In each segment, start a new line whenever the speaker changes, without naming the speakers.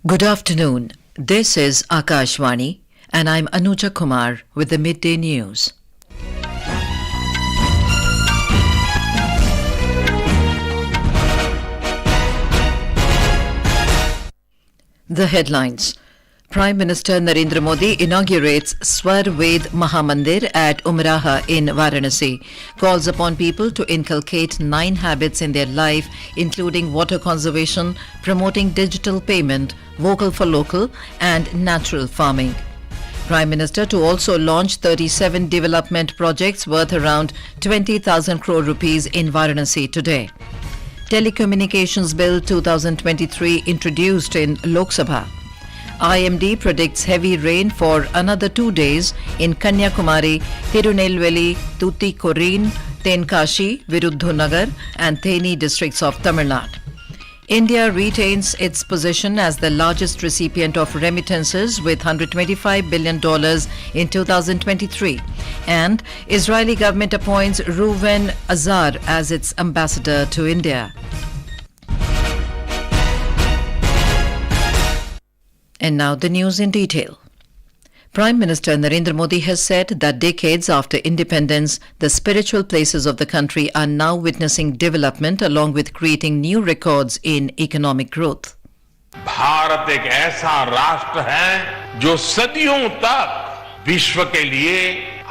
Good afternoon. This is Akashvani and I'm Anuja Kumar with the midday news. The headlines. Prime Minister Narendra Modi inaugurates SwarVed Mahamandir at Umaraha in Varanasi, calls upon people to inculcate 9 habits in their life, including water conservation, promoting digital payment, vocal for local, and natural farming. Prime Minister to also launch 37 development projects worth around 20,000 crore rupees in Varanasi today. Telecommunications Bill 2023 introduced in Lok Sabha. IMD predicts heavy rain for another 2 days in Kanyakumari, Tirunelveli, Tuticorin, Tenkasi, Virudhunagar and Theni districts of Tamil Nadu. India retains its position as the largest recipient of remittances with $125 billion in 2023. And Israeli government appoints Reuven Azar as its ambassador to India. And now the news in detail. Prime Minister Narendra Modi has said that decades after independence, the spiritual places of the country are now witnessing development along with creating new records in economic growth.
Bharat एक ऐसा राष्ट्र है जो सदियों तक विश्व के लिए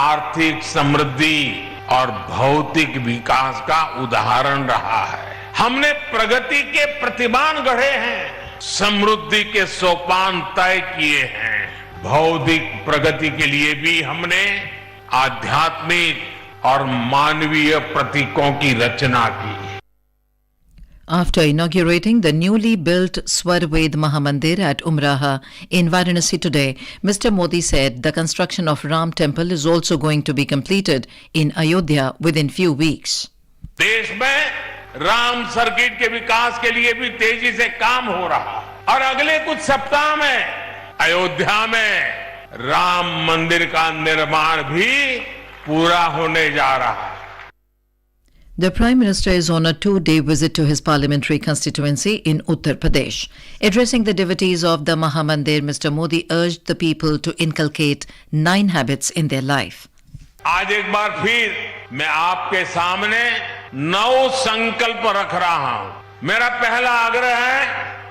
आर्थिक समृद्धि और भौतिक विकास का उदाहरण रहा है। हमने प्रगति के प्रतिमान गढ़े हैं, समृद्धि के सोपान तय किए हैं। भौतिक प्रगति के लिए भी हमने आध्यात्मिक और मानवीय प्रतीकों की रचना की।
After inaugurating the newly built SwarVed Mahamandir at Umaraha in Varanasi today, Mr. Modi said the construction of Ram Temple is also going to be completed in Ayodhya within few weeks.
देश में Ram circuit के विकास के लिए भी तेजी से काम हो रहा है और अगले कुछ सप्ताह में अयोध्या में राम मंदिर का निर्माण भी पूरा होने जा रहा है.
The Prime Minister is on a 2-day visit to his parliamentary constituency in Uttar Pradesh. Addressing the devotees of the Mahamandir, Mr. Modi urged the people to inculcate 9 habits in their life.
आज एक बार फिर मैं आपके सामने 9 संकल्प रख रहा हूं. मेरा पहला आग्रह है,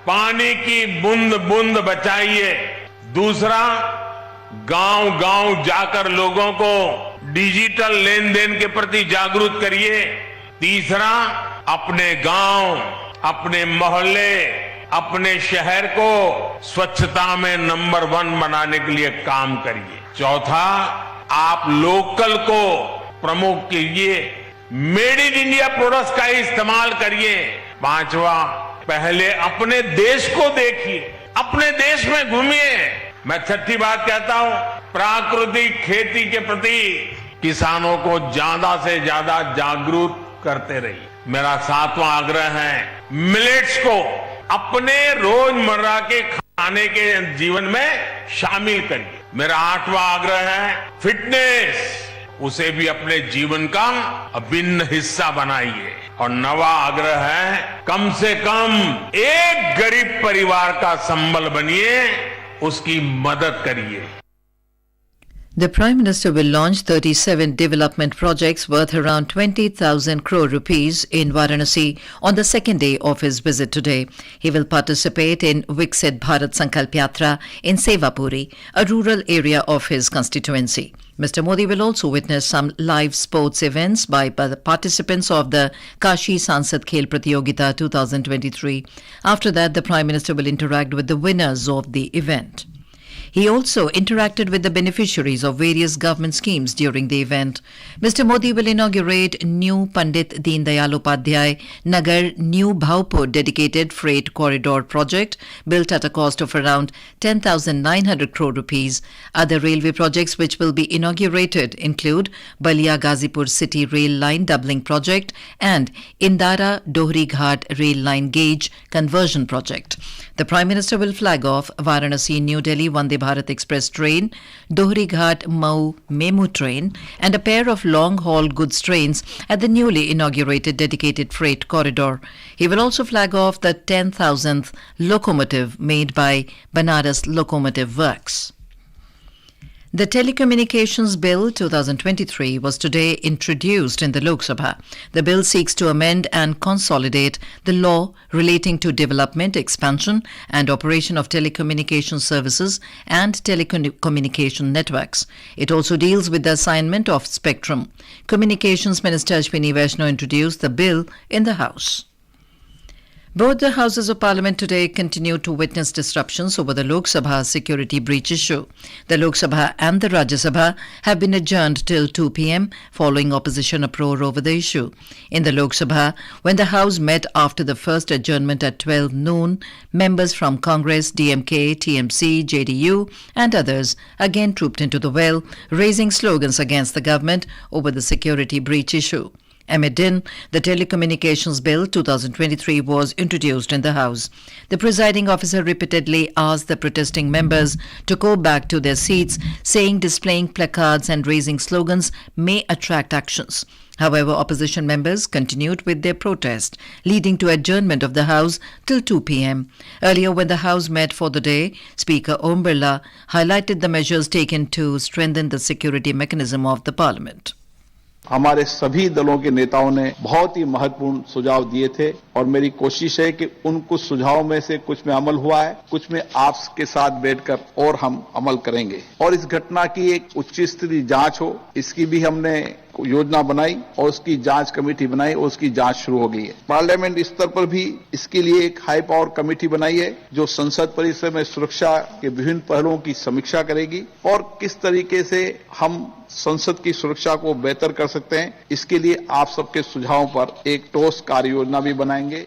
पानी की बूंद बूंद बचाइए. दूसरा, गांव-गांव जाकर लोगों को डिजिटल लेन देन के प्रति जागरूक करिए. तीसरा, अपने गांव, अपने मोहल्ले, अपने शहर को स्वच्छता में नंबर 1 बनाने के लिए काम करिए. चौथा, आप लोकल को प्रमोट कीजिए, मेड इन इंडिया प्रोडक्ट्स का इस्तेमाल करिए. पांचवा, पहले अपने देश को देखिए, अपने देश में घूमिए. मैं छठी बात कहता हूं, प्राकृतिक खेती के प्रति किसानों को ज्यादा से ज्यादा जागरूक करते रहिए. मेरा 7वां आग्रह है, मिलेट्स को अपने रोजमर्रा के खाने के जीवन में शामिल करिए. मेरा 8वां आग्रह है, फिटनेस, उसे भी अपने जीवन का अभिन्न हिस्सा बनाइए. और 9वां आग्रह है, कम से कम एक गरीब परिवार का संबल बनिए, उसकी मदद करिए.
The Prime Minister will launch 37 development projects worth around 20,000 crore rupees in Varanasi on the second day of his visit today. He will participate in Viksit Bharat Sankalp Yatra in Sevapuri, a rural area of his constituency. Mr. Modi will also witness some live sports events by the participants of the Kashi Sansad Khel Pratiyogita 2023. After that, the Prime Minister will interact with the winners of the event. He also interacted with the beneficiaries of various government schemes during the event. Mr. Modi will inaugurate new Pandit Deen Dayal Upadhyay Nagar New Bhaupur dedicated freight corridor project built at a cost of around 10,900 crore rupees. Other railway projects which will be inaugurated include Balia Gazipur City Rail Line doubling project and Indara Dohri Ghat Rail Line gauge conversion project. The Prime Minister will flag off Varanasi New Delhi Vande Bharat Express train, Dohri Ghat Mau Memu train, and a pair of long-haul goods trains at the newly inaugurated dedicated freight corridor. He will also flag off the 10,000th locomotive made by Banaras Locomotive Works. The Telecommunications Bill 2023 was today introduced in the Lok Sabha. The bill seeks to amend and consolidate the law relating to development, expansion and operation of telecommunication services and telecommunication networks. It also deals with the assignment of spectrum. Communications Minister Ashwini Vaishnaw introduced the bill in the House. Both the Houses of Parliament today continue to witness disruptions over the Lok Sabha security breach issue. The Lok Sabha and the Rajya Sabha have been adjourned till 2 p.m. following opposition uproar over the issue. In the Lok Sabha, when the House met after the first adjournment at 12 noon, members from Congress, DMK, TMC, JDU and others again trooped into the well, raising slogans against the government over the security breach issue. Amid din, the Telecommunications Bill 2023 was introduced in the House. The presiding officer repeatedly asked the protesting members to go back to their seats, saying displaying placards and raising slogans may attract actions. However, opposition members continued with their protest, leading to adjournment of the House till 2 p.m. Earlier, when the House met for the day, Speaker Om Birla highlighted the measures taken to strengthen the security mechanism of the Parliament.
हमारे सभी दलों के नेताओं ने बहुत ही महत्वपूर्ण सुझाव दिए थे और मेरी कोशिश है कि उन कुछ सुझावों में से कुछ में अमल हुआ है, कुछ में आपके साथ बैठकर और हम अमल करेंगे और इस घटना की एक उच्च स्तरीय जांच हो, इसकी भी हमने योजना बनाई और उसकी जांच कमेटी बनाई और उसकी जांच शुरू हो गई है। पार्लियामेंट स्तर पर भी इसके लिए एक हाई पावर कमेटी बनाई है जो संसद परिसर में सुरक्षा के विभिन्न पहलुओं की समीक्षा करेगी और किस तरीके से हम संसद की सुरक्षा को बेहतर कर सकते हैं, इसके लिए आप सबके सुझावों पर एक ठोस कार्य योजना भी बनाएंगे।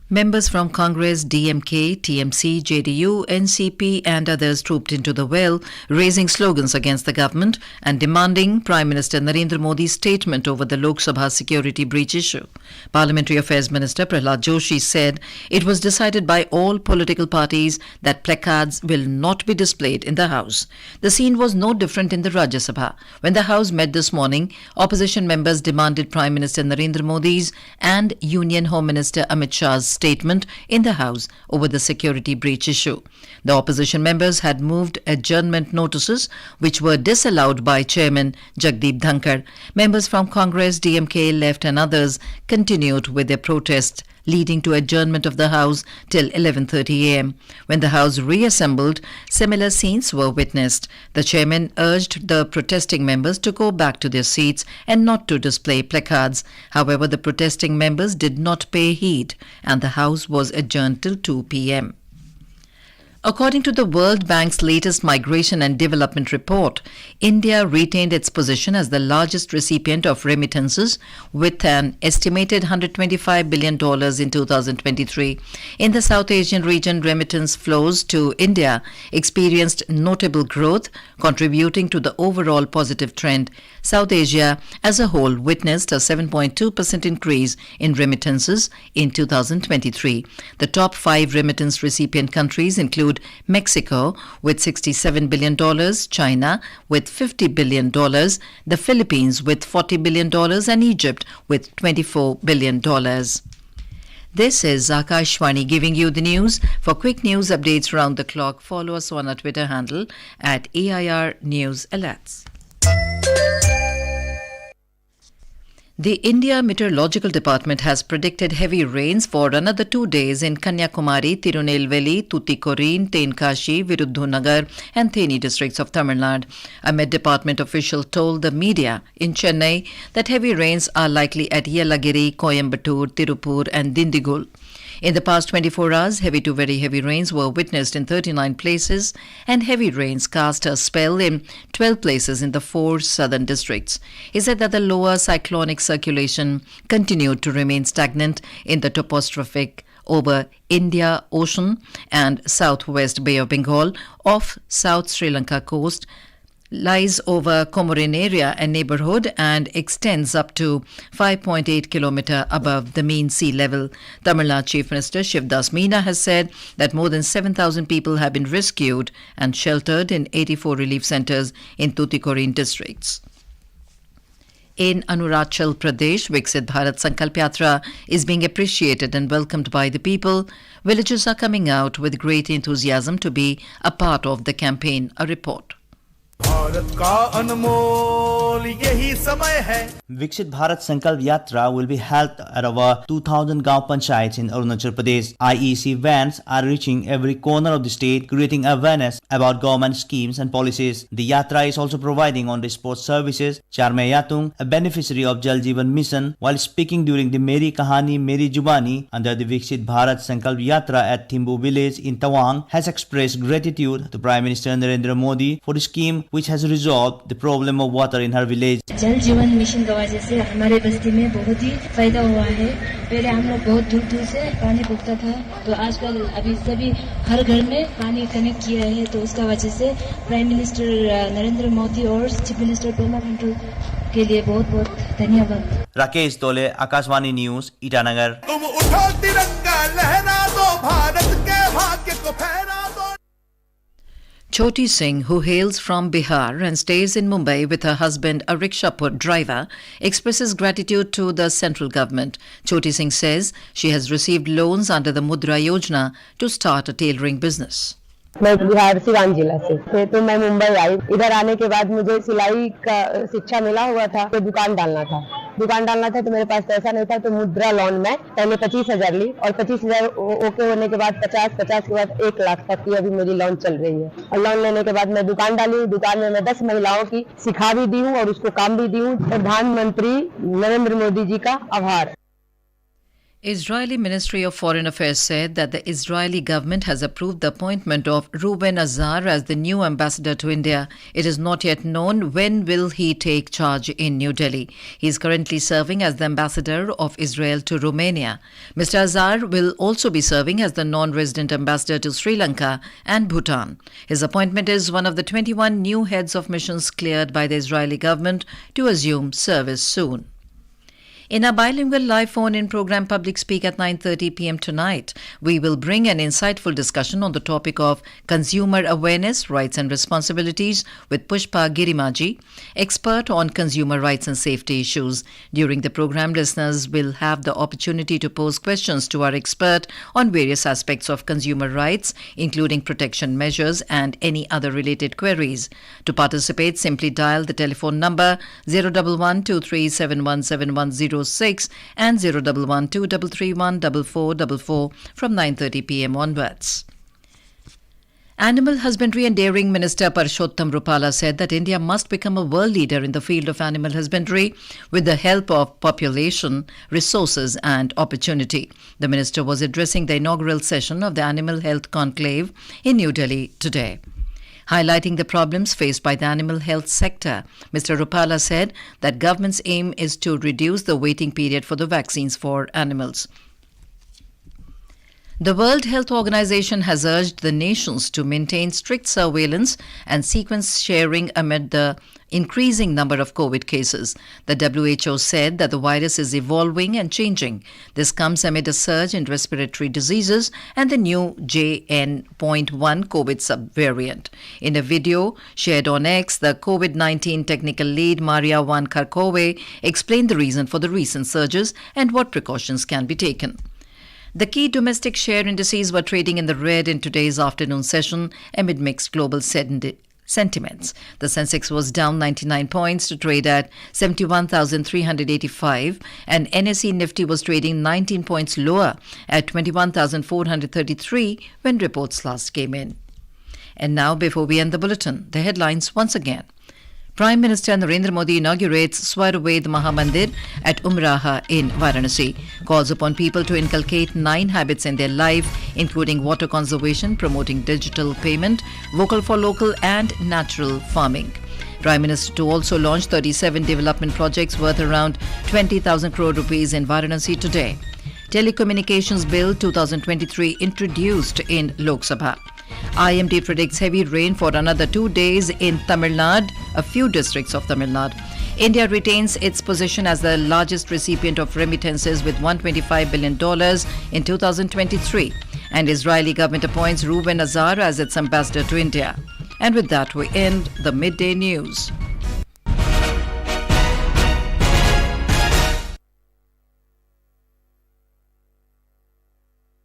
Members from Congress, DMK, TMC, JDU, NCP and others trooped into the well, raising slogans against the government and demanding Prime Minister Narendra Modi's statement over the Lok Sabha security breach issue. Parliamentary Affairs Minister Prahlad Joshi said it was decided by all political parties that placards will not be displayed in the House. The scene was no different in the Rajya Sabha. When the House met this morning, opposition members demanded Prime Minister Narendra Modi's and Union Home Minister Amit Shah's statement in the House over the security breach issue. The opposition members had moved adjournment notices which were disallowed by Chairman Jagdeep Dhankar. Members from Congress, DMK, Left and others continued with their protest, leading to adjournment of the House till 11:30 a.m. When the House reassembled, similar scenes were witnessed. The chairman urged the protesting members to go back to their seats and not to display placards. However, the protesting members did not pay heed and the House was adjourned till 2 p.m. According to the World Bank's latest Migration and Development Report, India retained its position as the largest recipient of remittances with an estimated $125 billion in 2023. In the South Asian region, remittance flows to India experienced notable growth, contributing to the overall positive trend. South Asia as a whole witnessed a 7.2% increase in remittances in 2023. The top 5 remittance recipient countries include Mexico with $67 billion, China with $50 billion, the Philippines with $40 billion and Egypt with $24 billion. This is Akashwani giving you the news. For quick news updates round the clock, follow us on our Twitter handle at AIR News Alerts. The India Meteorological Department has predicted heavy rains for another 2 days in Kanyakumari, Tirunelveli, Tuticorin, Tenkashi, Virudhunagar and Theni districts of Tamil Nadu. A Met Department official told the media in Chennai that heavy rains are likely at Yelagiri, Coimbatore, Tirupur and Dindigul. In the past 24 hours, heavy to very heavy rains were witnessed in 39 places and heavy rains cast a spell in 12 places in the 4 southern districts. He said that the lower cyclonic circulation continued to remain stagnant in the topographic over India Ocean and southwest Bay of Bengal off South Sri Lanka coast, lies over Comorin area and neighborhood and extends up to 5.8 kilometer above the mean sea level. Tamil Nadu Chief Minister Shivdas Meena has said that more than 7,000 people have been rescued and sheltered in 84 relief centers in Tuticorin districts. In Arunachal Pradesh, Viksit Bharat Sankalp Yatra is being appreciated and welcomed by the people. Villagers are coming out with great enthusiasm to be a part of the campaign. A report.
Bharat का अनमोल यही समय है.
Viksit Bharat Sankalp Yatra will be held at over 2,000 Gaon Panchayats in Arunachal Pradesh. IEC vans are reaching every corner of the state, creating awareness about government schemes and policies. The Yatra is also providing on-the-spot services. Charme Yatung, a beneficiary of Jal Jeevan Mission, while speaking during the Meri Kahani Meri Jubani under the Viksit Bharat Sankalp Yatra at Thimbu village in Tawang, has expressed gratitude to Prime Minister Narendra Modi for the scheme which has resolved the problem of water in her village.
जल जीवन mission की वजह से हमारे बस्ती में बहुत ही फायदा हुआ है. पहले हम लोग बहुत दूर दूर से पानी भुगता था, तो आजकल अभी सभी हर घर में पानी कनेक्ट किया है. तो उसका वजह से प्राइम मिनिस्टर नरेंद्र मोदी और चीफ मिनिस्टर पेमा खांडू के लिए बहुत बहुत धन्यवाद.
राकेश तोले, आकाशवाणी न्यूज, ईटानगर.
तुम उठो तिरंगा लहरा दो, भारत के भाग्य को फहरा दो.
Choti Singh, who hails from Bihar and stays in Mumbai with her husband, a rickshaw driver, expresses gratitude to the central government. Choti Singh says she has received loans under the Mudra Yojana to start a tailoring business.
मैं बिहार सिवान जिला से थे, तो मैं मुंबई आई. इधर आने के बाद मुझे सिलाई का शिक्षा मिला हुआ था, तो दुकान डालना था तो मेरे पास पैसा नहीं था. तो मुद्रा लोन में पहले 25,000 ली और 25,000 ओके होने के बाद 50 के बाद 1 लाख तक की अभी मेरी लोन चल रही है. और लोन लेने के बाद मैं दुकान डाली. दुकान में मैं 10 महिलाओं की सिखा भी दी हूँ और उसको काम भी दी हूँ. प्रधानमंत्री नरेंद्र मोदी जी का आभार.
Israeli Ministry of Foreign Affairs said that the Israeli government has approved the appointment of Reuven Azar as the new ambassador to India. It is not yet known when will he take charge in New Delhi. He is currently serving as the ambassador of Israel to Romania. Mr. Azar will also be serving as the non-resident ambassador to Sri Lanka and Bhutan. His appointment is one of the 21 new heads of missions cleared by the Israeli government to assume service soon. In our bilingual live phone-in program Public Speak at 9:30 p.m. tonight, we will bring an insightful discussion on the topic of consumer awareness, rights and responsibilities with Pushpa Girimaji, expert on consumer rights and safety issues. During the program, listeners will have the opportunity to pose questions to our expert on various aspects of consumer rights, including protection measures and any other related queries. To participate, simply dial the telephone number 011-2371-7106 and 011-233-14444 from 9:30 p.m. onwards. Animal Husbandry and Dairying Minister Parshottam Rupala said that India must become a world leader in the field of animal husbandry with the help of population, resources and opportunity. The minister was addressing the inaugural session of the Animal Health Conclave in New Delhi today. Highlighting the problems faced by the animal health sector, Mr. Rupala said that government's aim is to reduce the waiting period for the vaccines for animals. The World Health Organization has urged the nations to maintain strict surveillance and sequence sharing amid the increasing number of COVID cases. The WHO said that the virus is evolving and changing. This comes amid a surge in respiratory diseases and the new JN.1 COVID subvariant. In a video shared on X, the COVID-19 technical lead Maria Van Karkove explained the reason for the recent surges and what precautions can be taken. The key domestic share indices were trading in the red in today's afternoon session amid mixed global sentiments. The Sensex was down 99 points to trade at 71,385 and NSE Nifty was trading 19 points lower at 21,433 when reports last came in. And now, before we end the bulletin, the headlines once again. Prime Minister Narendra Modi inaugurates SwarVed Mahamandir at Umaraha in Varanasi. Calls upon people to inculcate 9 habits in their life, including water conservation, promoting digital payment, vocal for local and natural farming. Prime Minister to also launch 37 development projects worth around 20,000 crore rupees in Varanasi today. Telecommunications Bill 2023 introduced in Lok Sabha. IMD predicts heavy rain for another 2 days in Tamil Nadu, a few districts of Tamil Nadu. India retains its position as the largest recipient of remittances with $125 billion in 2023. And Israeli government appoints Reuven Azar as its ambassador to India. And with that, we end the midday news.